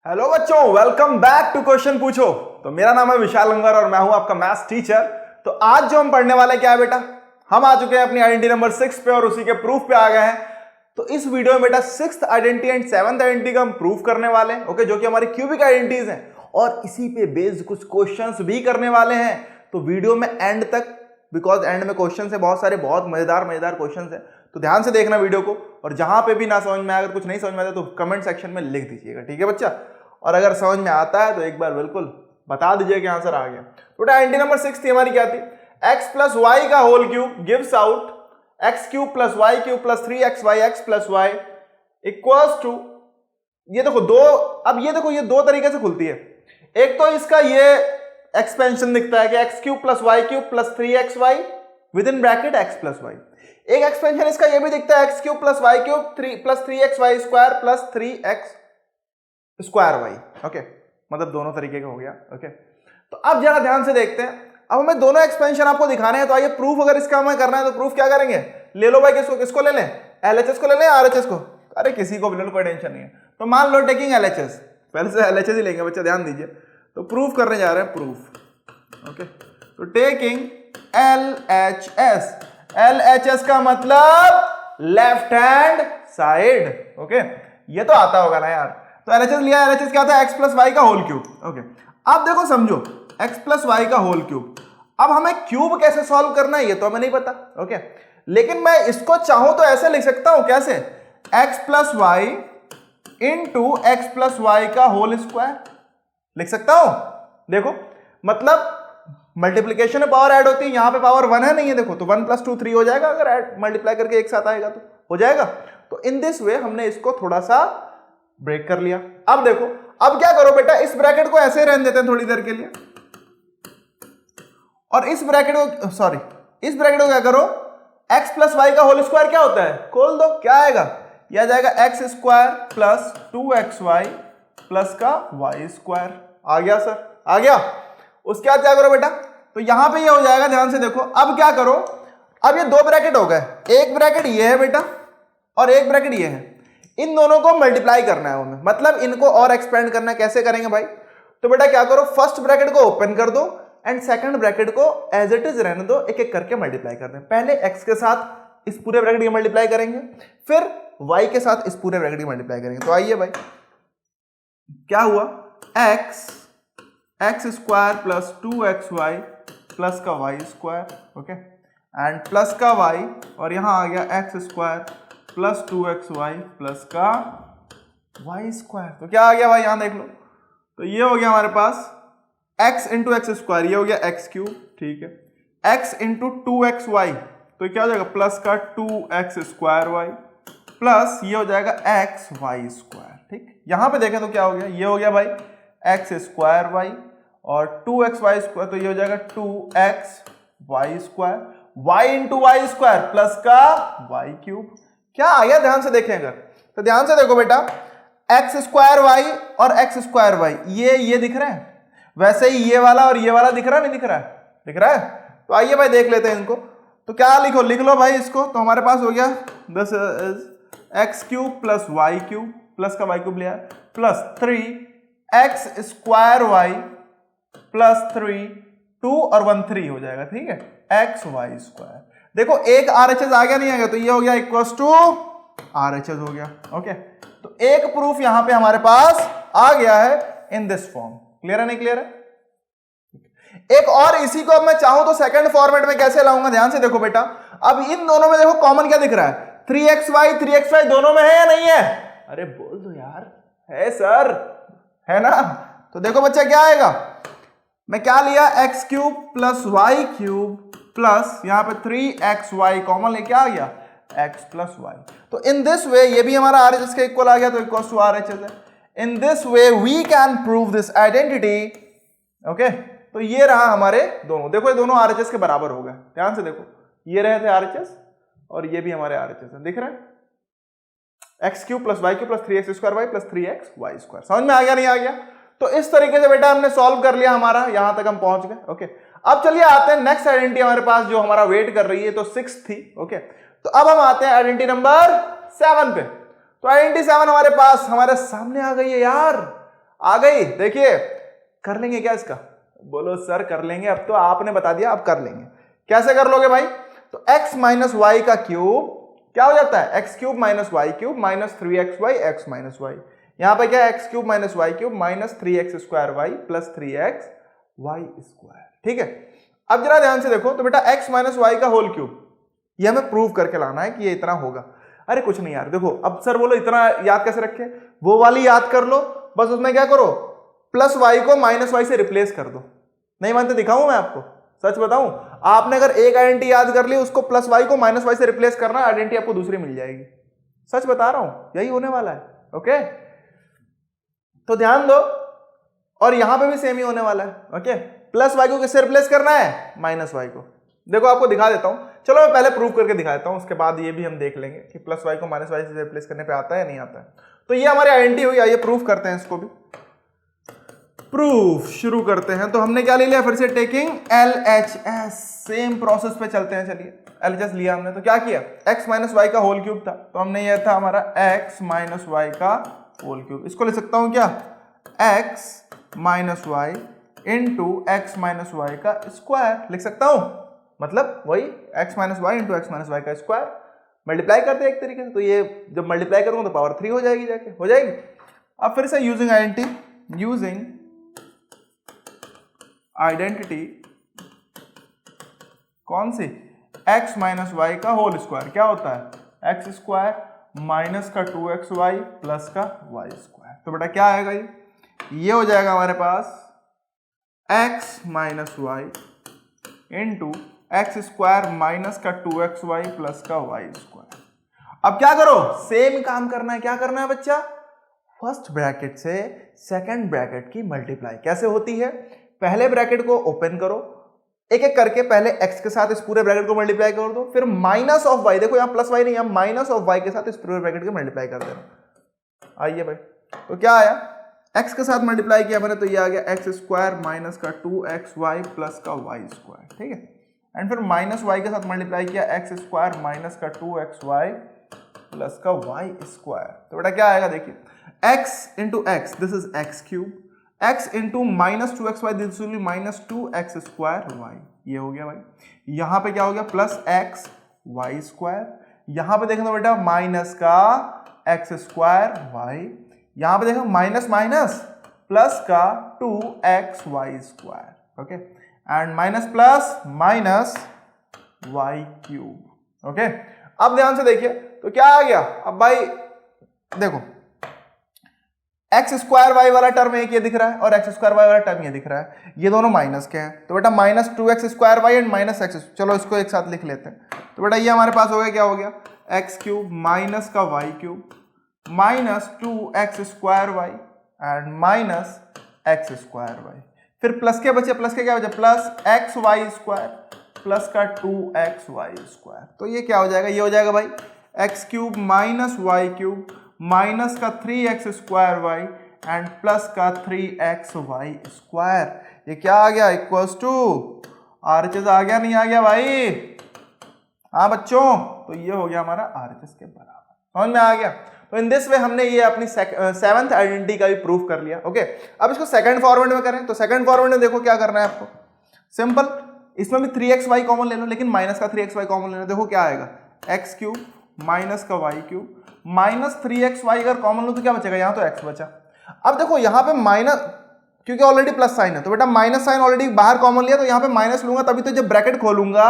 Hello बच्चों, welcome back to question पूछो। तो मेरा नाम है विशाल लंगर और मैं हूं आपका मैथ्स टीचर। तो आज जो हम पढ़ने वाले क्या है बेटा, हम आ चुके हैं अपनी आइडेंटिटी नंबर 6 पे और उसी के प्रूफ पे आ गए हैं। तो इस वीडियो में बेटा 6th identity and 7th identity का हम प्रूफ करने वाले हैं, ओके, जो कि हमारी क्यूबिक आइडेंटिटीज हैं और इसी पे बेस्ड कुछ क्वेश्चंस भी करने वाले हैं। तो वीडियो में एंड तक, बिकॉज एंड में क्वेश्चन है बहुत सारे, बहुत मजेदार क्वेश्चन है, तो ध्यान से देखना वीडियो को। और जहां पे भी ना समझ में आए, अगर कुछ नहीं समझ में आता तो कमेंट सेक्शन में लिख दीजिएगा, ठीक है बच्चा। और अगर समझ में आता है तो एक बार बिल्कुल बता दीजिए कि आंसर आ गया। तो आइडेंटिटी नंबर 6 थी हमारी, क्या थी? x प्लस वाई का whole cube gives out x cube plus Y cube plus 3xy x plus y equals to, ये देखो दो, अब ये देखो ये दो तरीके से खुलती है। एक तो इसका ये एक्सपेंशन दिखता है कि x cube plus Y cube plus 3xy with in bracket x plus y. एक एक्सपेंशन इसका ये भी दिखता है x cube plus Y cube plus 3xy square plus 3x square y, okay, मतलब दोनों तरीके का हो गया, ओके। तो अब जरा ध्यान से देखते हैं, अब हमें दोनों एक्सपेंशन आपको दिखाने हैं। तो आइए प्रूफ, अगर इसका हमें करना है तो प्रूफ क्या करेंगे? ले लो भाई, किसको ले लें? एलएचएस को ले लें, आरएचएस को? अरे किसी को भी ले लो, कोई टेंशन नहीं है। तो मान लो टेकिंग एलएचएस, पहले से एलएचएस ही लेंगे बच्चा, ध्यान दीजिए। तो प्रूफ करने जा रहे हैं, प्रूफ, ओके। तो टेकिंग एलएचएस, एलएचएस का मतलब लेफ्ट हैंड साइड, ओके, ये तो आता होगा ना यार। तो एलएचएस लिया, एलएचएस क्या था? x प्लस वाई का होल क्यूब, ओके। अब देखो समझो, x प्लस वाई का होल क्यूब, अब हमें क्यूब कैसे सॉल्व करना है ये तो हमें नहीं पता, ओके। लेकिन मैं इसको चाहूं तो ऐसे लिख सकता हूं, कैसे? x plus y into x plus Y का होल स्क्वायर लिख सकता हूं। देखो मतलब मल्टीप्लीकेशन में पावर ऐड होती है, यहां पे पावर 1 है, नहीं है, देखो तो 1 + 2 3 हो जाएगा, अगर ऐड मल्टीप्लाई करके एक साथ आएगा तो हो जाएगा। तो इन दिस वे हमने इसको थोड़ा सा ब्रेक कर लिया। अब देखो, अब क्या करो बेटा, इस ब्रैकेट को ऐसे रहने देते हैं थोड़ी देर के लिए, और इस ब्रैकेट को, सॉरी, इस ब्रैकेट को क्या करो, x प्लस वाई का होल स्क्वायर क्या होता है, खोल दो, क्या आएगा? यह आ जाएगा x square plus 2xy plus का y स्क्वायर। आ गया सर, आ गया। उसके बाद क्या करो बेटा, तो यहां पे ये हो जाएगा, ध्यान से देखो। अब क्या करो, अब ये दो ब्रैकेट हो गए, एक ब्रैकेट ये है बेटा और एक ब्रैकेट ये है, इन दोनों को मल्टीप्लाई करना है हमें, मतलब इनको और एक्सपेंड करना है। कैसे करेंगे भाई? तो बेटा क्या करो, फर्स्ट ब्रैकेट को ओपन कर दो एंड सेकंड ब्रैकेट को एज इट इज रहने दो, एक एक करके मल्टीप्लाई कर दें। पहले x के साथ इस पूरे ब्रैकेट की मल्टीप्लाई करेंगे, फिर y के साथ इस पूरे ब्रैकेट की मल्टीप्लाई करेंगे। तो आइए भाई, क्या हुआ, x square plus 2xy plus का y square, okay, and plus का y, और यहां आ गया x square plus 2xy plus का y स्क्वायर। तो क्या आ गया भाई, यहां देख लो, तो ये हो गया हमारे पास x इंटू एक्स स्क्वायर, ये हो गया x क्यूब, ठीक है, x इंटू 2xy, तो क्या हो जाएगा प्लस का 2x स्क्वायर y प्लस ये हो जाएगा xy स्क्वायर, ठीक। यहां पे देखें तो क्या हो गया, ये हो गया भाई x स्क्वायर y और 2xy स्क्वायर, तो ये हो जाएगा 2xy square, y into y square plus का y क्यूब। क्या आ गया, ध्यान से देखें अगर, तो ध्यान से देखो बेटा, x स्क्वायर वाई और x स्क्वायर वाई, ये दिख रहे हैं, वैसे ही ये वाला और ये वाला दिख रहा है, नहीं दिख रहा है? दिख रहा है। तो आइए भाई देख लेते हैं इनको। तो क्या लिखो, लिख लो भाई इसको। तो हमारे पास हो गया this is x cube plus Y cube plus का वाई क्यूब लिया plus 3x square y plus 3, 2 और 1 3 हो जाएगा, ठीक है, एक्स वाई स्क्वायर। देखो एक आरएचएस आ गया, नहीं आ गया, तो ये हो गया इक्वल्स टू आरएचएस हो गया, ओके। तो एक प्रूफ यहां पे हमारे पास आ गया है इन दिस फॉर्म। क्लियर है, नहीं क्लियर है? एक और इसी को अब मैं चाहूं तो सेकंड फॉर्मेट में कैसे लाऊंगा, ध्यान से देखो बेटा। अब इन दोनों में देखो कॉमन क्या दिख रहा है, 3xy दोनों में है या नहीं है? अरे बोल दो यार, है सर, है ना? तो देखो बच्चा क्या आएगा, मैं क्या लिया, x cube plus Y cube plus यहां पे 3xy कॉमन ले, क्या आ गया, x प्लस वाई। तो इन दिस वे ये भी हमारा आरएचएस के इक्वल आ गया, तो इक्वल टू आरएचएस है। In this way we can prove this identity, okay? तो ये रहा हमारे दोनों, देखो ये दोनों आरएचएस के बराबर हो गए। ध्यान से देखो, ये रहे थे आरएचएस और ये भी हमारे आरएचएस है, दिख रहे हैं, x cube plus Y cube plus 3x square y plus 3xy square. समझ में आ गया, नहीं आ गया? तो इस तरीके से बेटा हमने सॉल्व कर लिया, हमारा यहां तक हम पहुंच गए, ओके। अब चलिए आते हैं नेक्स्ट आइडेंटिटी हमारे पास जो हमारा वेट कर रही है, तो 6 थी, ओके। तो अब हम आते हैं आइडेंटिटी नंबर 7 पे। तो आइडेंटिटी 7 हमारे पास हमारे सामने आ गई है यार। आ गई? देखिए कर लेंगे क्या इसका? बोलो सर कर लेंगे, अब तो आपने बता दिया, अब कर लेंगे। कैसे कर लोगे भाई? तो x माइनस वाई का क्यूब क्या हो जाता है? X cube minus Y cube minus 3xy x minus y. यहां पे क्या है? X cube minus Y cube minus 3x square y plus 3x y square. ठीक है, अब जरा ध्यान से देखो तो बेटा x माइनस वाई का होल क्यूब ये हमें प्रूव करके लाना है कि ये इतना होगा। अरे कुछ नहीं यार, देखो अब सर बोलो इतना याद कैसे रखे? वो वाली याद कर लो, बस उसमें क्या करो, प्लस वाई को माइनस वाई से रिप्लेस कर दो। नहीं मानते दिखाऊं मैं आपको? सच बताऊं, आपने अगर एक आइडेंटिटी याद कर ली, उसको प्लस वाई को माइनस वाई से रिप्लेस करना, आइडेंटिटी आपको दूसरी मिल जाएगी। सच बता रहा हूं, यही होने वाला है। ओके, तो ध्यान दो, और यहां पे भी सेम ही होने वाला है। ओके, प्लस वाई को किससे रिप्लेस करना है? माइनस वाई को। देखो आपको दिखा देता हूं, चलो मैं पहले प्रूव करके दिखा देता हूं, उसके बाद ये भी हम देख लेंगे कि प्लस वाई को माइनस वाई से रिप्लेस करने पे आता है या नहीं आता है। तो ये हमारी आइडेंटिटी हुई, आइए प्रूफ करते हैं इसको भी। प्रूफ शुरू करते हैं। तो हमने क्या ले लिया? फिर से टेकिंग LHS, सेम प्रोसेस पे चलते हैं। चलिए LHS लिया हमने, तो क्या किया? x माइनस वाई का होल क्यूब था, तो हमने ये था हमारा x माइनस वाई का होल क्यूब। इसको ले सकता हूं क्या? x minus y into x minus Y का स्क्वायर लिख सकता हूं, मतलब वही x minus y into x minus Y का स्क्वायर। मल्टीप्लाई करते हैं एक तरीके से, तो ये जब मल्टीप्लाई करूंगा तो पावर 3 हो जाएगी, जाके हो जाएगी। अब फिर से यूजिंग आइडेंटिटी कौन सी? x माइनस वाई का होल स्क्वायर क्या होता है? x स्क्वायर माइनस का 2xy प्लस का y स्क्वायर। तो बेटा क्या आएगा? ये हो जाएगा हमारे पास x minus y into x square minus का 2xy प्लस का y स्क्वायर। अब क्या करो? सेम काम करना है। क्या करना है बच्चा? फर्स्ट ब्रैकेट से सेकंड ब्रैकेट की मल्टीप्लाई कैसे होती है? पहले ब्रैकेट को ओपन करो, एक एक करके पहले x के साथ इस पूरे ब्रैकेट को मल्टीप्लाई कर दो, फिर माइनस ऑफ y, देखो यहां प्लस y नहीं, यहां माइनस ऑफ y के साथ इस पूरे ब्रैकेट को मल्टीप्लाई कर देना। आइए भाई, तो क्या आया? x के साथ मल्टीप्लाई किया मैंने, तो ये आ गया एक्स स्क्वायर माइनस का 2xy प्लस का y स्क्वायर। ठीक है, एंड फिर माइनस y के साथ मल्टीप्लाई किया, एक्स स्क्वायर माइनस का 2xy प्लस का y स्क्वायर। तो बेटा क्या आएगा? देखिए x into x, this is x cube, x into minus 2xy, this will be minus 2x square y। ये हो गया भाई। यहां पे क्या हो गया? Plus x y square. यहां पे देखो बेटा माइनस का x स्क्वायर y, यहां पे देखो माइनस माइनस प्लस का 2xy square. Okay, and minus plus minus y cube. Okay, अब ध्यान से देखिए तो क्या आ गया? अब भाई देखो एक्स स्क्वायर वाई वाला टर्म एक ये दिख रहा है और एक्स स्क्वायर वाई वाला टर्म ये दिख रहा है, ये दोनों माइनस के हैं, तो बेटा minus 2x square y and minus x, चलो इसको एक साथ लिख लेते हैं। तो बेटा ये हमारे पास हो गया, क्या हो गया? एक्स क्यूब माइनस का y cube minus 2x square y and minus x square y. फिर प्लस के बचे, प्लस के क्या बचे? Plus x y square plus का 2xy स्क्वायर। तो ये क्या हो जाएगा? ये हो जाएगा भाई x cube minus Y cube minus का 3x square y and plus का 3xy स्क्वायर। ये क्या आ गया? इक्वल्स टू RHS आ गया, नहीं आ गया भाई? हाँ बच्चों, तो ये हो गया हमारा RHS के बराबर। समझ में आ गया? तो इन दिस वे हमने ये अपनी सेवंथ आइडेंटिटी का भी प्रूफ कर लिया। ओके, अब इसको सेकंड फॉरवर्ड में करें, तो सेकंड फॉरवर्ड में देखो क्या करना है आपको, सिंपल, इसमें भी 3xy कॉमन ले लो, लेकिन माइनस का 3xy कॉमन लेना। देखो क्या आएगा? एक्स क्यूब माइनस का वाई क्यूब माइनस 3xy अगर कॉमन लो तो क्या बचेगा? यहां तो x बचा। अब देखो यहां पे माइनस, क्योंकि ऑलरेडी प्लस साइन है, तो बेटा माइनस साइन ऑलरेडी बाहर कॉमन लिया, तो यहां पे माइनस लूंगा तभी तो जब ब्रैकेट खोलूंगा,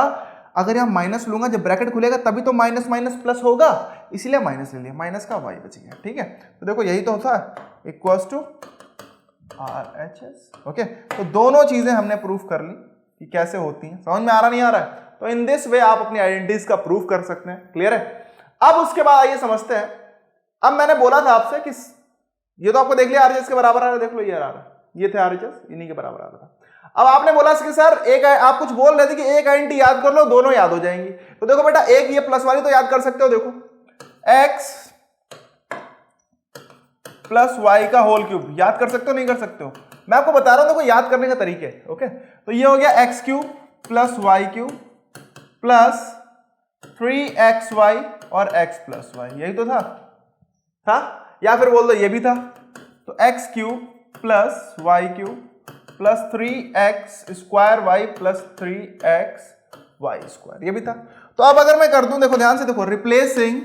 अगर यहां माइनस लूंगा जब ब्रैकेट खुलेगा तभी तो माइनस माइनस प्लस होगा, इसीलिए माइनस ले लिया, माइनस का y बच गया। ठीक है, तो देखो यही तो होता है, इक्वल्स टू RHS। ओके, तो दोनों चीजें हमने प्रूफ कर ली कि कैसे होती हैं। समझ में आ रहा नहीं आ रहा है? तो इन दिस वे आप अपनी आइडेंटिटीज का प्रूफ कर सकते हैं। क्लियर है? अब उसके बाद आइए समझते हैं। अब मैंने बोला था आपसे कि ये तो आपको देख लिया RHS के बराबर आ रहा है, देख लो ये आ रहा है, ये थे RHS, इन्हीं के बराबर आ रहा था। अब आपने बोला कि सर एक, आप कुछ बोल रहे थे कि एक आइडेंटिटी याद कर लो, दोनों याद हो जाएंगी। तो देखो बेटा, एक ये प्लस वाली तो याद कर सकते हो, देखो x प्लस वाई का होल क्यूब याद कर सकते हो, नहीं कर सकते हो? मैं आपको बता रहा हूं, देखो याद करने का तरीके। ओके, तो ये हो गया x cube plus Y cube plus 3xy और x प्लस वाई, यही तो था? या फिर बोल दो ये भी था। तो x cube plus Y cube plus 3x² y plus 3x y square, ये भी था। तो अब अगर मैं कर दूं, देखो ध्यान से देखो, replacing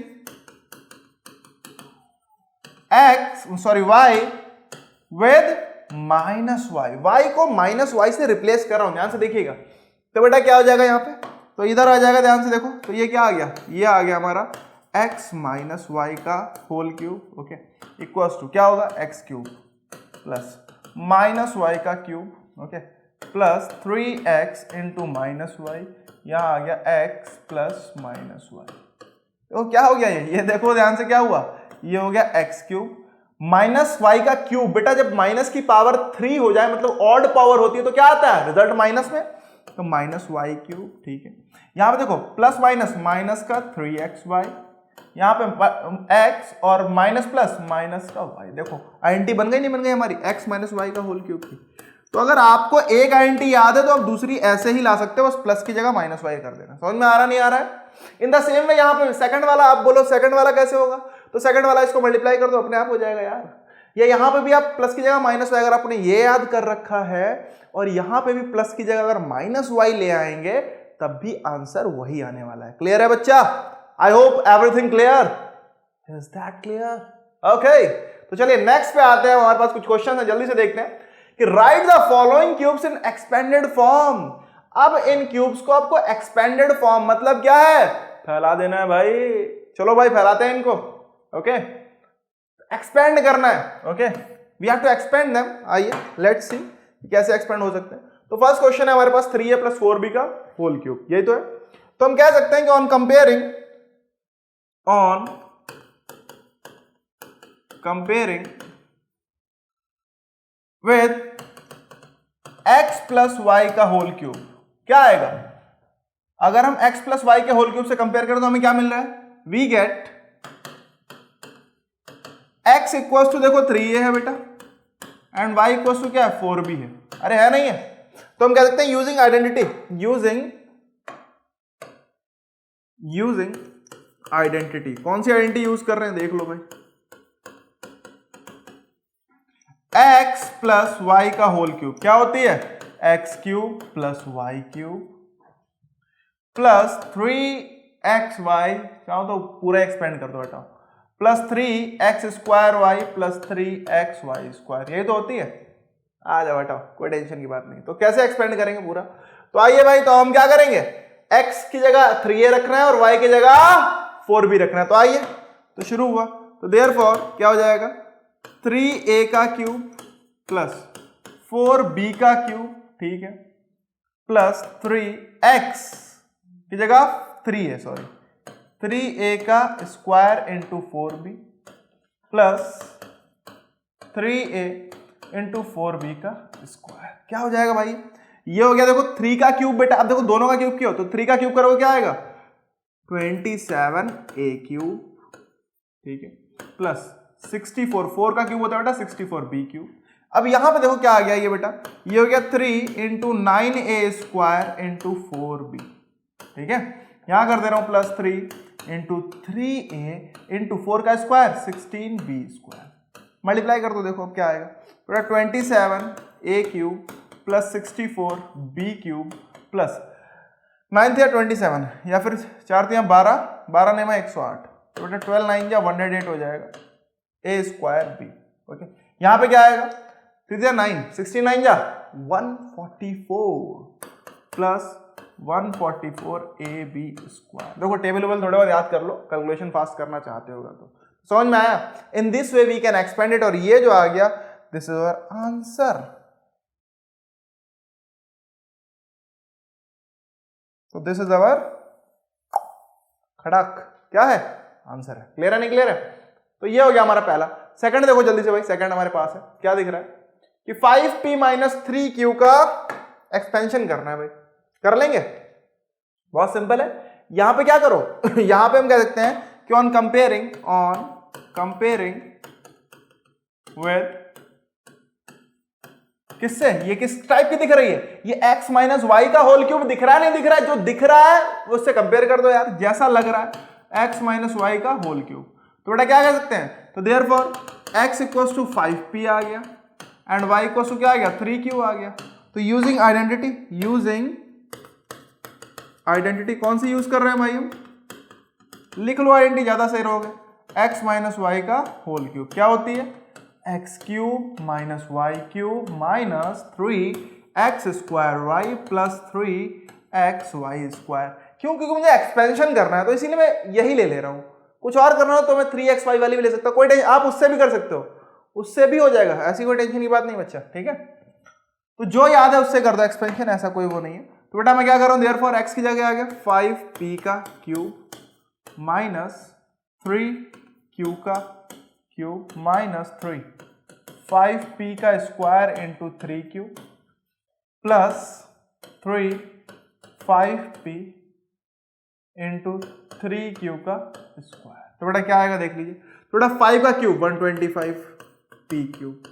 y with minus y, y को माइनस वाई से रिप्लेस कर रहा हूं, ध्यान से देखिएगा। तो बेटा क्या हो जाएगा यहाँ पे, तो इधर आ जाएगा, ध्यान से देखो। तो ये क्या आ गया, ये आ गया हमारा x माइनस वाई का whole cube, okay, equals to क्या होगा, x cube plus minus Y का cube, okay, plus 3x into minus Y, यहाँ आ गया x प्लस माइनस वाई। तो क्या हो गया ये देखो ध्यान से क्या हुआ, ये हो गया x क्यूब माइनस वाई का क्यूब। बेटा जब माइनस की पावर 3 हो जाए, मतलब ऑड पावर होती है, तो क्या आता है रिजल्ट माइनस में, तो माइनस वाई क्यूब, ठीक है। यहां पे देखो प्लस माइनस, माइनस का 3xy, यहाँ पे x और माइनस प्लस माइनस का y, देखो आइडेंटिटी बन गई नहीं बन गई हमारी, x माइनस वाई का होल क्यूब की। तो अगर आपको एक आइडेंटिटी याद है तो आप दूसरी ऐसे ही ला सकते हो, बस प्लस की जगह माइनस वाई कर देना। समझ में आ रहा नहीं आ रहा है? इन द सेम वे यहाँ पे सेकंड वाला, आप बोलो सेकंड वाला कैसे होगा, तो सेकंड वाला इसको मल्टीप्लाई कर दो, अपने आप हो जाएगा यार। ये यहाँ पे भी आप प्लस की जगह माइनस वाई, अगर आपने ये याद कर रखा है और यहाँ पे भी प्लस की जगह अगर माइनस वाई ले आएंगे, तब भी आंसर वही आने वाला है। क्लियर है बच्चा? I hope everything clear. Is that clear? Okay, तो चलिए नेक्स्ट पे आते हैं। हमारे पास कुछ क्वेश्चन है, जल्दी से देखते हैं कि right the following cubes in expanded form. अब इन क्यूब्स को आपको एक्सपेंडेड फॉर्म मतलब क्या है, फैला देना है भाई। चलो भाई फैलाते हैं इनको, ओके, एक्सपेंड करना है, okay, we have to expand them. आइए लेट्स सी कैसे एक्सपेंड हो सकते हैं। तो फर्स्ट क्वेश्चन है हमारे पास 3a प्लस 4b का होल क्यूब, यही तो है। तो हम कह सकते हैं कि on comparing with x plus Y का होल क्यूब क्या आएगा। अगर हम x प्लस वाई के होल क्यूब से कंपेयर करें तो हमें क्या मिल रहा है, we get x equals to देखो 3a है बेटा, एंड y इक्वल्स टू क्या है, 4b है। अरे है नहीं है, तो हम कह सकते हैं यूजिंग आइडेंटिटी, यूजिंग आइडेंटिटी। कौन सी आइडेंटिटी यूज कर रहे हैं देख लो भाई, x प्लस वाई का होल क्यूब क्या होती है, x cube plus Y cube plus 3xy, चाहो तो पूरा एक्सपेंड कर दो बेटा, plus 3x² y plus 3xy square, यही तो होती है। आ जाओ बेटा, कोई टेंशन की बात नहीं। तो कैसे एक्सपेंड करेंगे पूरा, तो आइए भाई, तो हम क्या करेंगे, x की जगह 3a रखना है और y की जगह 4b रखना है। तो आइए, तो शुरू हुआ, तो देयरफॉर क्या हो जाएगा, 3a का क्यूब प्लस 4b का क्यूब, ठीक है, प्लस 3x की जगह 3 है, सॉरी 3a का square into 4b plus 3a into 4b का स्क्वायर, क्या हो जाएगा भाई, ये हो गया देखो 3 का क्यूब बेटा। अब देखो दोनों का क्यूब क्या हो, तो 3 का क्यूब करोगे क्या आएगा, 27a क्यूब, ठीक है, प्लस 64, 4 का क्यूब होता है बेटा 64b क्यूब। अब यहां पे देखो क्या आ गया ये बेटा, ये हो गया 3 into 9a square into 4b, ठीक है, यहां कर दे रहा हूं प्लस 3 इंटू 3a इंटू 4 का स्क्वायर 16b स्क्वायर, मल्टीप्लाई कर दो, देखो अब क्या आएगा, 27a cube plus 64b cube plus 9 थे 27, या फिर 4 थे 12, 12 ने 108, तो बेटा 12 9 या 108 हो जाएगा a स्क्वायर b, ओके। यहाँ पे क्या आएगा, 3 9, 69 जा 144 प्लस 144ab स्क्वायर। देखो टेबल थोड़े बहुत याद कर लो, कैलकुलेशन फास्ट करना चाहते होगा तो समझ में आया। In this way we can expand it, और ये जो आ गया, दिस इज आवर आंसर। तो दिस इज अवर खड़क, क्या है, आंसर है। क्लियर है नहीं क्लियर है? तो ये हो गया हमारा पहला। सेकंड देखो जल्दी से भाई, सेकंड हमारे पास है, क्या दिख रहा है कि 5p माइनस 3q का एक्सपेंशन करना है भाई, कर लेंगे, बहुत सिंपल है। यहां पे क्या करो यहां पे हम कह सकते हैं कि ऑन कंपेयरिंग विद, किससे, ये किस टाइप की दिख रही है, ये x माइनस वाई का होल क्यूब दिख रहा है, नहीं दिख रहा है, जो दिख रहा है उससे कंपेयर कर दो यार, जैसा लग रहा है x माइनस वाई का होल क्यूब। तो बेटा क्या कह सकते हैं, तो therefore x equals to 5p आ गया, एंड y इक्वल टू क्या आ गया 3q आ गया। तो यूजिंग आइडेंटिटी कौन सी यूज कर रहे हैं भाई हम, लिख लो आइडेंटिटी ज्यादा सही रहोगे, x माइनस वाई का होल क्यूब क्या होती है x cube minus Y cube minus 3x square y plus 3x y square. क्यों? क्योंकि मुझे एक्सपेंशन करना है तो इसीलिए मैं यही ले ले रहा हूं। कुछ और करना हो तो मैं 3x वाई वाली भी ले सकता हूं, कोई टेंशन, आप उससे भी कर सकते हो, उससे भी हो जाएगा, ऐसी कोई टेंशन की बात नहीं बच्चा, ठीक है। तो जो याद है उससे कर दो एक्सपेंशन, ऐसा कोई वो नहीं है। तो बेटा मैं क्या कर रहा हूं, देयरफॉर x की जगह आ गया 5p का क्यूब माइनस 3q का क्यूब माइनस 3 5p का square into 3q plus 3 5p into 3q का स्क्वायर। तो बेटा क्या आएगा देख लीजिए, तो बेटा 5 का क्यूब 125p क्यूब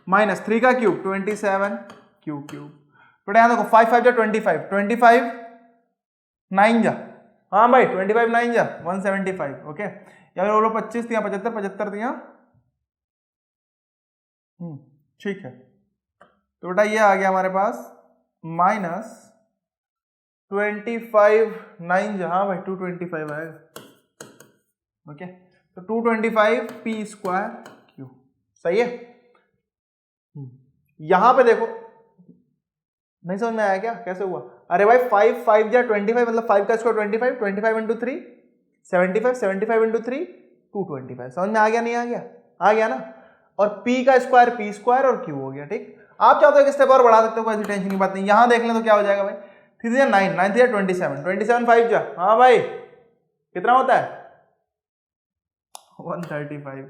माइनस 3 का क्यूब 27q क्यूब। बेटा यहाँ देखो 5 5 जा 25 9 जा, हाँ भाई 25 9 जा 175, ओके। या बोलो 25 दिया 75 75 दिया, ठीक है। तो बेटा ये आ गया हमारे पास माइनस 25 9 जा, हाँ भाई 225 आएगा, ओके। तो 225 पी स्क्वायर क्यू, सही है। यहां पे देखो, नहीं समझ में आया क्या, कैसे हुआ? अरे भाई 5 5 जा 25, मतलब 5 का स्क्वायर 25, 25 इंटू 3 75, 75 इंटू 3 225। समझ में आ गया नहीं आ गया? आ गया ना। और p का स्क्वायर p स्क्वायर और q हो गया, ठीक। आप चाहते हो कि स्टेप और बढ़ा सकते हो, कोई ऐसी टेंशन की बात नहीं। यहां देख लें तो क्या हो जाएगा भाई, 3 जा 9 9 जा 27 27 5 जा, हाँ भाई कितना होता है 135,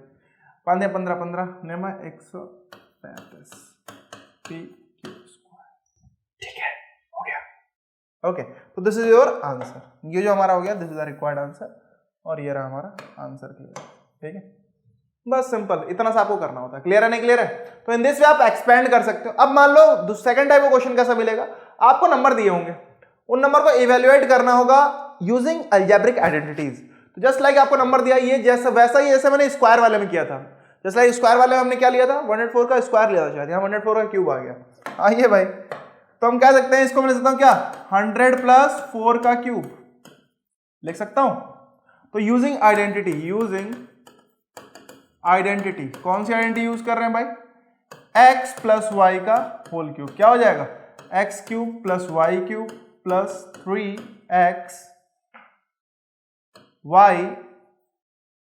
5 या 15 15 नेमा 135 p q स्क्वायर, ठीक है, हो गया, ओके। तो दिस इज योर आंसर, ये जो हमारा हो गया this is the required answer, और ये रहा हमारा आंसर क्लियर, ठीक है। बस सिंपल इतना सा आपको करना होता है। क्लियर है नहीं क्लियर है? तो इन दिस वे आप एक्सपेंड कर सकते हो। अब मान लो सेकंड टाइप का क्वेश्चन कैसा मिलेगा, आपको नंबर दिए होंगे, उन नंबर को इवेल्युएट करना होगा यूजिंग अलजेब्रिक आइडेंटिटीज। तो जस्ट लाइक आपको नंबर दिया ये जैसा वैसा ही जैसे मैंने स्क्वायर वाले में किया था। जस्ट लाइक स्क्वायर वाले में हमने क्या लिया था 104 का स्क्वायर लिया था शायद, यहाँ 104 का क्यूब आ गया। आइए भाई, तो हम कह सकते हैं इसको मैं लिख सकता हूँ क्या 100 प्लस 4 का क्यूब लिख सकता हूं। तो यूजिंग आइडेंटिटी कौन सी आइडेंटिटी यूज कर रहे हैं भाई, x प्लस वाई का होल क्यूब क्या हो जाएगा x cube plus Y cube plus 3x y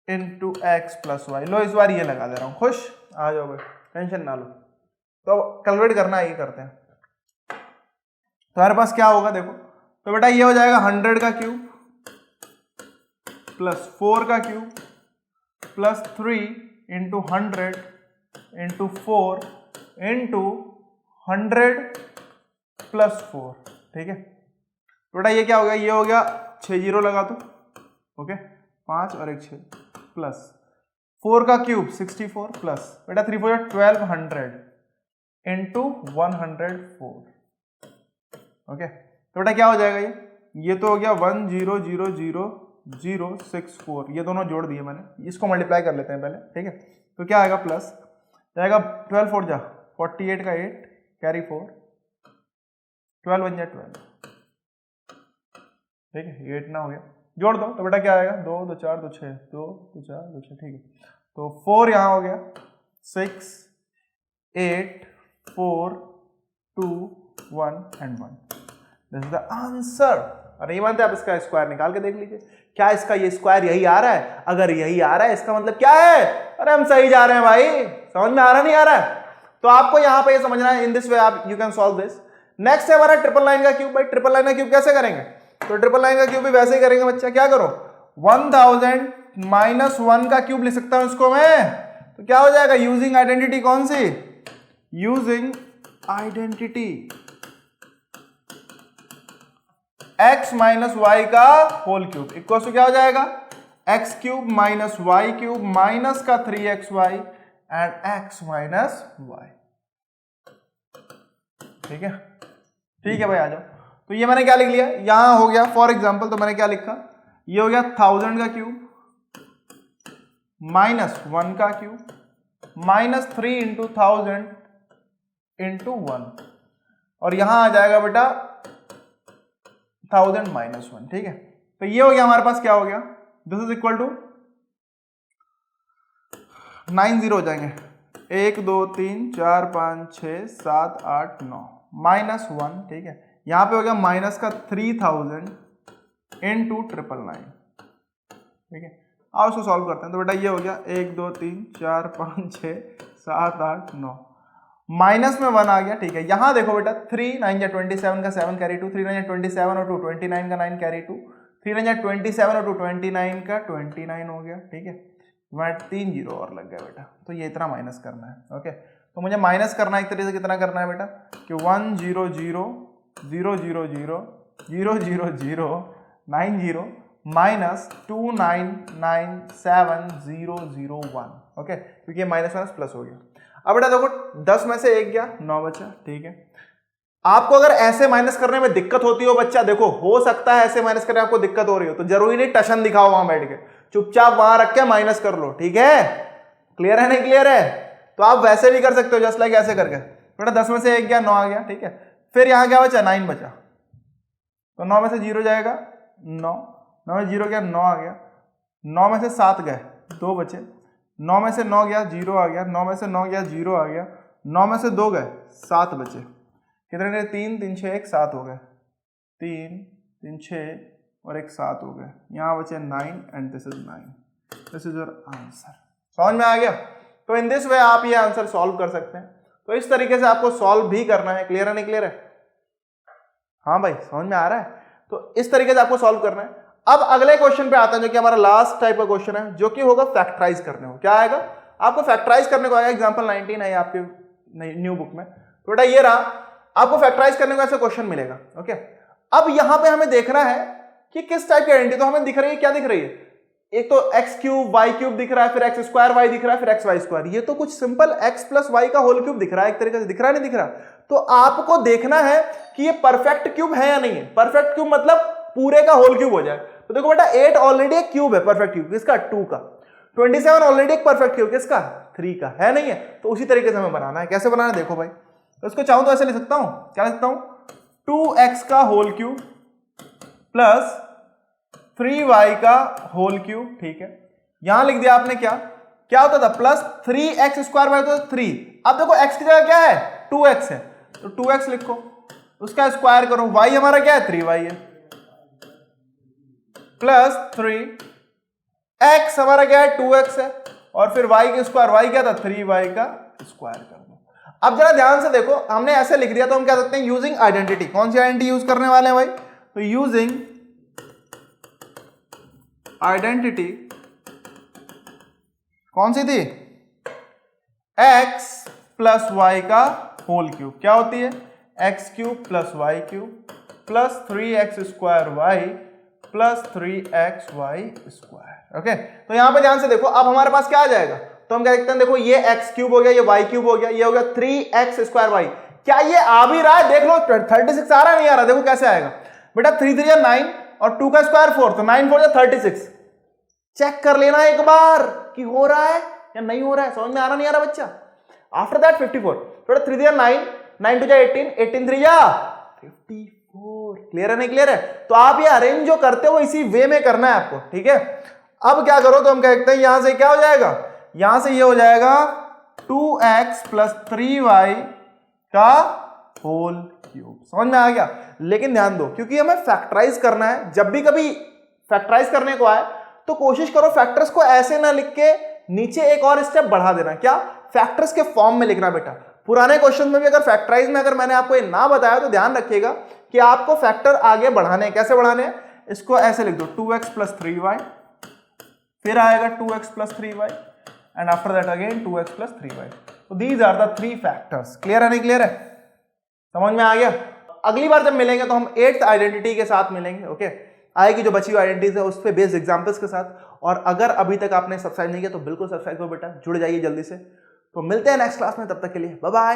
into x plus Y. लो इस बार ये लगा दे रहा हूं, खुश आ जाओ भाई, टेंशन ना लो। तो कैलकुलेट करना ये करते हैं। तो हमारे पास क्या होगा देखो, तो बेटा ये हो जाएगा 100 का क्यूब प्लस 4 का cube plus 3 into 100 into 4 into 100 plus 4, ठीक है। बेटा ये क्या हो गया, ये हो गया 6 जीरो लगा दो, ओके 5 और 1 6 प्लस 4 का क्यूब 64 प्लस बेटा 3 4 1200 इंटू 104, ओके। तो बेटा क्या हो जाएगा ये तो हो गया 100064, ये दोनों जोड़ दिए मैंने, इसको मल्टीप्लाई कर लेते हैं पहले, ठीक है। तो क्या आएगा प्लस जाएगा 12 4 जा 48 का 8 कैरी 4 12 1 जा 12, ठीक है। ये 8 ना हो गया, जोड़ दो तो बेटा क्या आएगा 2 2 4 2 6 2 2 4 2 6, ठीक है। तो 4 यहाँ हो गया 6 8 4 2 1 and 1, this is the answer. अरे नहीं मानते आप, इसका स्क्वायर निकाल के देख लीजिए, क्या इसका ये स्क्वायर यही आ रहा है? अगर यही आ रहा है इसका मतलब क्या है, अरे हम सही जा रहे हैं भाई, समझ में आ रहा नहीं आ रहा है? तो आपको यहां पे ये समझना है, इन दिस वे आप you can solve this. Next है हमारा ट्रिपल लाइन का क्यूब। भाई ट्रिपल लाइन का क्यूब कैसे करेंगे, तो ट्रिपल लाइन का क्यूब भी वैसे ही करेंगे बच्चा। क्या करो 1000 माइनस 1 का क्यूब लिख सकता हूं इसको मैं, तो क्या हो जाएगा यूजिंग आइडेंटिटी, कौन सी using identity x minus Y का होल क्यूब इक्वल टू क्या हो जाएगा x cube minus Y cube minus का 3xy and x minus Y, ठीक है। ठीक है भाई आ जाओ। तो ये मैंने क्या लिख लिया, यहां हो गया फॉर एग्जांपल, तो मैंने क्या लिखा, ये हो गया 1000 का क्यूब माइनस 1 का क्यूब माइनस 3 इंटू 1000 इंटू 1 और यहां आ जाएगा बेटा 1000 माइनस 1, ठीक है। तो ये हो गया हमारे पास, क्या हो गया, दिस इज इक्वल टू 9 0 हो जाएंगे, 1 2 3 4 5 6 7 8 9 माइनस 1, ठीक है। यहां पे हो गया माइनस का 3000 इंटू 999, ठीक है। आओ इसको सॉल्व करते हैं। तो बेटा ये हो गया 1 2 3 4 5 6 7 8 9, माइनस में 1 आ गया, ठीक है। यहां देखो बेटा 3 9 या 27 का 7 कैरी 2, 3 9 या 27 और 2 29 का 9 कैरी 2, 3 9 या 27 और 2 29 का 29 हो गया, ठीक है। वहाँ 3 0 और लग गया बेटा। तो ये इतना माइनस करना है, ओके। तो मुझे माइनस करना है एक तरीके से, कितना करना है बेटा कि 1 0 0 0 0 0 0 0 0 9 0 माइनस 2 9 9 7 0 0 1, ओके, क्योंकि ये माइनस माइनस प्लस हो गया। अब बेटा देखो 10 में से 1 गया, 9 बचा, ठीक है। आपको अगर ऐसे माइनस करने में दिक्कत होती हो बच्चा, देखो हो सकता है ऐसे माइनस करने में आपको दिक्कत हो रही हो, तो जरूरी नहीं टशन दिखाओ वहां बैठ के, चुपचाप वहां रख के माइनस कर लो, ठीक है। क्लियर है नहीं क्लियर है? तो आप वैसे भी कर सकते हो, जस्ट लाइक ऐसे करके। बेटा 10 में से 1 गया, 9 आ गया, ठीक है। फिर यहां क्या बचा, 9 बचा, तो 9 में से 0 जाएगा 9, 9 में 0 गया 9 आ गया, 9 में से 7 गए 2 बचे, 9 में से 9 गया 0 आ गया, 9 में से 9 गया 0 आ गया, 9 में से 2 गए 7 बचे, कितने 3 3 6 1 7 हो गए, 3 3 6 और 1 7 हो गए। यहाँ बचे 9 and this is 9, this is your answer. समझ में आ गया? तो इन दिस वे आप ये आंसर सॉल्व कर सकते हैं। तो इस तरीके से आपको सॉल्व भी करना है। क्लियर है नहीं क्लियर है? हाँ भाई समझ में आ रहा है? तो इस तरीके से आपको सॉल्व करना है। अब अगले क्वेश्चन पे आता है जो कि हमारा लास्ट टाइप का क्वेश्चन है, जो कि होगा फैक्टराइज करने को। क्या आएगा? आपको फैक्टराइज करने को आएगा। एग्जांपल 19 है आपके न्यू बुक में। तो बेटा ये रहा, आपको फैक्टराइज करने को ऐसा क्वेश्चन मिलेगा, ओके। अब यहां पे हमें देखना है कि किस टाइप की आइडेंटिटी। तो हमें दिख रही है, क्या दिख रही है? एक तो एक्स क्यूब वाई क्यूब दिख रहा है, फिर एक्स स्क्वायर वाई दिख रहा है, फिर एक्स वाई स्क्वायर। ये तो कुछ सिंपल एक्स प्लस वाई का होल क्यूब दिख रहा है, एक तरीके से दिख रहा है, नहीं दिख रहा? तो आपको देखना है कि ये परफेक्ट क्यूब है या नहीं है। परफेक्ट क्यूब मतलब पूरे का होल क्यूब हो जाए। तो देखो बेटा 8 ऑलरेडी एक क्यूब है, परफेक्ट क्यूब किसका? 2 का। 27 ऑलरेडी एक परफेक्ट क्यूब किसका? 3 का, है नहीं है? तो उसी तरीके से हमें बनाना है। कैसे बनाना है देखो भाई, तो इसको चाहूं तो ऐसे लिख सकता हूं। क्या लिख सकता हूं? 2x का होल क्यूब प्लस 3y का होल क्यूब, ठीक है। यहां लिख दिया आपने, क्या होता था? प्लस 3x स्क्वायर बाय तो 3। अब देखो x की जगह क्या है? 2x है, तो 2x लिखो, उसका स्क्वायर करो। y हमारा क्या है? 3y है, प्लस 3x हमारा क्या है? 2x है, और फिर y के स्क्वायर, y क्या था? 3y का स्क्वायर कर दो। अब जरा ध्यान से देखो, हमने ऐसे लिख दिया तो हम क्या सकते हैं? Using identity. कौन सी आइडेंटिटी यूज करने वाले हैं भाई? तो यूजिंग आइडेंटिटी कौन सी थी? x प्लस वाई का होल क्यूब। क्या होती है? X cube plus Y cube plus 3x square y plus 3x y square, okay. तो यहां पे ध्यान से देखो, अब हमारे पास क्या आ जाएगा? तो हम क्या देखते हैं, देखो ये x क्यूब हो गया, ये y क्यूब हो गया, ये हो गया 3x स्क्वायर वाई। क्या ये आ भी रहा है? देख लो 36 आ रहा है, नहीं आ रहा? देखो कैसे आएगा बेटा, 3 3 या 9 और 2 का स्क्वायर 4, तो 9 4 या 36। चेक कर लेना एक बार कि हो रहा है या नहीं हो रहा है। समझ में आ रहा नहीं आ रहा बच्चा? आफ्टर दैट 54, थोड़ा 3 3 9 9 2 18 18 3 या 54। क्लियर है नहीं क्लियर है? तो आप ये अरेंज जो करते हो इसी वे में करना है आपको, ठीक है। अब क्या करो, तो हम कहते हैं यहां से क्या हो जाएगा? यहां से ये हो जाएगा 2x प्लस 3y का होल क्यूब। समझ में आ गया? लेकिन ध्यान दो, क्योंकि हमें फैक्टराइज करना है, जब भी कभी फैक्टराइज करने को आए तो कोशिश करो फैक्टर्स को ऐसे ना लिख के नीचे एक और स्टेप बढ़ा देना। क्या? फैक्टर्स के फॉर्म में लिखना बेटा। पुराने क्वेश्चन में भी अगर फैक्टराइज में अगर मैंने आपको ये ना बताया तो ध्यान रखिएगा कि आपको फैक्टर आगे बढ़ाने हैं। कैसे बढ़ाने हैं? इसको ऐसे लिख दो, 2x प्लस 3y, फिर आएगा 2x plus 3y and after that again 2x plus 3y। तो these are the 3 factors. Clear है नहीं क्लियर है? समझ में आ गया? अगली बार जब मिलेंगे तो हम 8th आइडेंटिटी के साथ मिलेंगे, ओके। आएगी जो बची हुई आइडेंटिटीज है उस पे बेस्ड एग्जांपल्स के साथ। और अगर अभी तक आपने सब्सक्राइब नहीं किया तो बिल्कुल सब्सक्राइब करो बेटा, जुड़ जाइए जल्दी से। तो मिलते हैं नेक्स्ट क्लास में, तब तक के लिए बाय बाय।